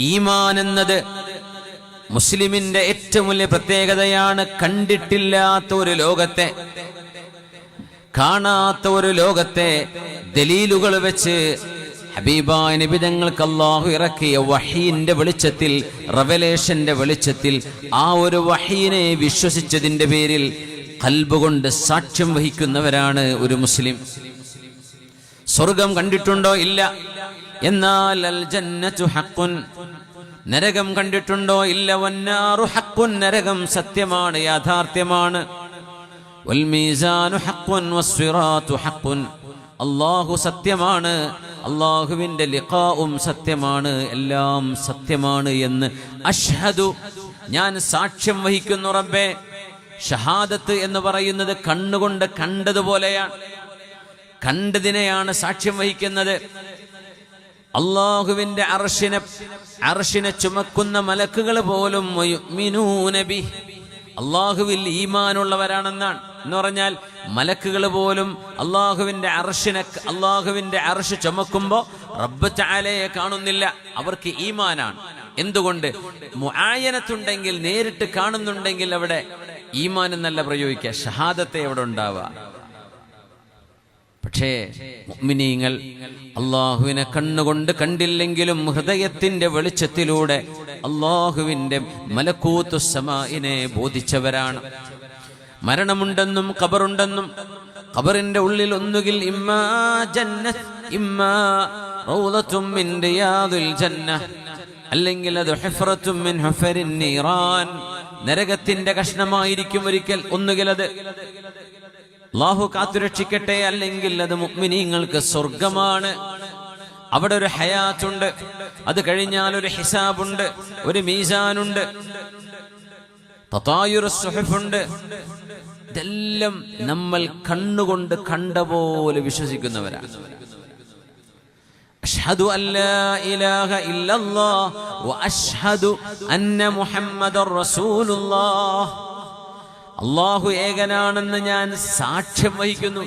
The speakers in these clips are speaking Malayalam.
ഈമാൻ എന്നത് മുസ്ലിമിന്റെ ഏറ്റവും വലിയ പ്രത്യേകതയാണ്. കണ്ടിട്ടില്ലാത്ത ഒരു ലോകത്തെ, കാണാത്ത ഒരു ലോകത്തെ ദലീലുകൾ വെച്ച് ഹബീബായ നബി തങ്ങൾക്ക് അല്ലാഹു ഇറക്കിയ വഹീന്റെ വെളിച്ചത്തിൽ, റെവലേഷന്റെ വെളിച്ചത്തിൽ ആ ഒരു വഹീനെ വിശ്വസിച്ചതിന്റെ പേരിൽ ഖൽബ് കൊണ്ട് സാക്ഷ്യം വഹിക്കുന്നവരാണ് ഒരു മുസ്ലിം. സ്വർഗം കണ്ടിട്ടുണ്ടോ? ഇല്ല. എന്നാൽ അൽ ജന്നത്തു ഹഖ്ഖുൻ, നരകം കണ്ടിട്ടുണ്ടോ? ഇല്ല. വന്നാറു ഹഖ്ഖുൻ, നരകം സത്യമാണ്, യാഥാർത്ഥ്യമാണ്. വൽ മീസാനു ഹഖ്ഖുൻ വസ്സിറാത്തു ഹഖ്ഖുൻ, അല്ലാഹു സത്യമാണ്, അല്ലാഹുവിന്റെ ലിഖാഉം സത്യമാണ്, എല്ലാം സത്യമാണ് എന്ന് അഷ്ഹദു, ഞാൻ സാക്ഷ്യം വഹിക്കുന്നു റബ്ബേ. ഷഹാദത്ത് എന്ന് പറയുന്നത് കണ്ണുകൊണ്ട് കണ്ടതുപോലെയാണ്, കണ്ടതിനെയാണ് സാക്ഷ്യം വഹിക്കുന്നത്. അല്ലാഹുവിന്റെ അർശിനെ ചുമക്കുന്ന മലക്കുകൾ പോലും യുഅ്മിനൂന ബിഹി, അല്ലാഹുവിൽ ഈമാനുള്ളവരാണെന്നാണ്. എന്ന് പറഞ്ഞാൽ മലക്കുകൾ പോലും അല്ലാഹുവിന്റെ അർശ് ചുമക്കുമ്പോ റബ്ബ് തആലയെ കാണുന്നില്ല, അവർക്ക് ഈമാനാണ്. എന്തുകൊണ്ട്? മുആയനത്തുണ്ടെങ്കിൽ, നേരിട്ട് കാണുന്നുണ്ടെങ്കിൽ അവിടെ ഈമാൻ എന്നല്ല പ്രയോഗിക്കുക, ഷഹാദത്തെ അവിടെ ഉണ്ടാവുക. പക്ഷേ മുഅ്മിനീങ്ങൾ അല്ലാഹുവിനെ കണ്ണുകൊണ്ട് കണ്ടില്ലെങ്കിലും ഹൃദയത്തിന്റെ വെളിച്ചത്തിലൂടെ അല്ലാഹുവിന്റെ മലക്കൂത്തുസ് സമാഇനെ ബോധിച്ചവരാണ്. മരണമുണ്ടെന്നും ഖബറുണ്ടെന്നും, ഖബറിന്റെ ഉള്ളിൽ ഒന്നുകിൽ ഇമ്മാ ജന്നത്ത് ഇമ്മാ റൗളത്തും മിൻ റിയാദിൽ ജന്നഹ്, അല്ലെങ്കിൽ അത് ഹുഫ്റത്തും മിൻ ഹുഫരിൻ നീറാൻ, നരകത്തിന്റെ കഷ്ണമായിരിക്കും ഒരിക്കൽ. ഒന്നുകിൽ അത് അല്ലാഹു കാത്തുരക്ഷിക്കട്ടെ, അല്ലെങ്കിൽ അത് മുഅ്മിനീങ്ങൾക്ക് സ്വർഗമാണ്. അവിടെ ഒരു ഹയാത്തുണ്ട്, അത് കഴിഞ്ഞാൽ ഒരു ഹിസാബുണ്ട്, ഒരു മീസാനുണ്ട്, തതായുറുസ് സുഹുഫുണ്ട്. ഇതെല്ലാം നമ്മൾ കണ്ണുകൊണ്ട് കണ്ട പോലെ വിശ്വസിക്കുന്നവരാണ്. അഷ്ഹദു അല്ലാ ഇലാഹ ഇല്ലല്ലാഹ് വ അഷ്ഹദു അന്ന മുഹമ്മദർ റസൂലുള്ളാഹ്, അല്ലാഹു ഏകനാണെന്ന് ഞാൻ സാക്ഷ്യം വഹിക്കുന്നു.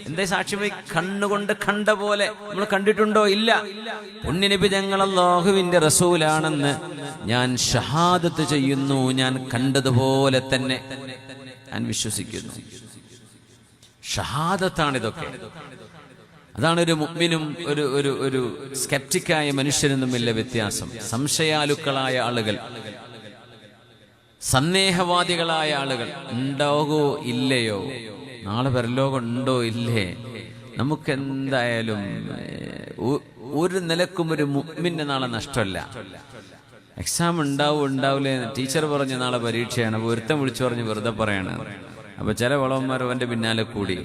എന്താ സാക്ഷ്യം വഹിക്കുക? കണ്ണുകൊണ്ട് കണ്ട പോലെ. നമ്മൾ കണ്ടിട്ടുണ്ടോ? ഇല്ല. പുണ്യനബി തങ്ങൾ അല്ലാഹുവിന്റെ റസൂലാണെന്ന് ഞാൻ ഷഹാദത്ത് ചെയ്യുന്നു, ഞാൻ കണ്ടതുപോലെ തന്നെ ഞാൻ വിശ്വസിക്കുന്നു. ഷഹാദത്താണിതൊക്കെ. അതാണ് ഒരു മുഅ്മിനും ഒരു സ്കെപ്റ്റിക്കായ മനുഷ്യനും തമ്മിലുള്ള വ്യത്യാസം. സംശയാലുക്കളായ ആളുകൾ, സന്ദേഹവാദികളായ ആളുകൾ, ഉണ്ടാകോ ഇല്ലയോ, നാളെ പരലോകം ഉണ്ടോ ഇല്ലേ, നമുക്കെന്തായാലും ഒരു നിലക്കും ഒരു മുഅ്മിന് നാളെ നഷ്ടമല്ല. എക്സാം ഉണ്ടാവില്ലേ, ടീച്ചർ പറഞ്ഞ് നാളെ പരീക്ഷയാണ്, ഒരുത്തം വിളിച്ചു പറഞ്ഞ് വെറുതെ പറയാണ്. അപ്പൊ ചില വളവന്മാർ അവന്റെ പിന്നാലെ കൂടി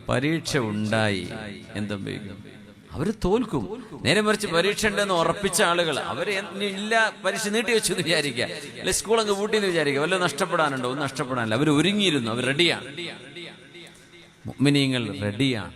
പരീക്ഷ ഉണ്ടായി എന്തുപയോഗിക്കും, അവര് തോൽക്കും. നേരെ മറിച്ച് പരീക്ഷ ഉണ്ടെന്ന് ഉറപ്പിച്ച ആളുകൾ അവര് ഇല്ല, പരീക്ഷ നീട്ടി വെച്ചു എന്ന് വിചാരിക്കുക, അല്ലെ സ്കൂൾ അങ്ങ് പൂട്ടിന്ന് വിചാരിക്കുക, വല്ല നഷ്ടപ്പെടാനുണ്ടോ? ഒന്നും നഷ്ടപ്പെടാനില്ല. അവർ ഒരുങ്ങിയിരുന്നു, അവർ റെഡിയാണ്. മുഅ്മിനീങ്ങൾ റെഡിയാണ്.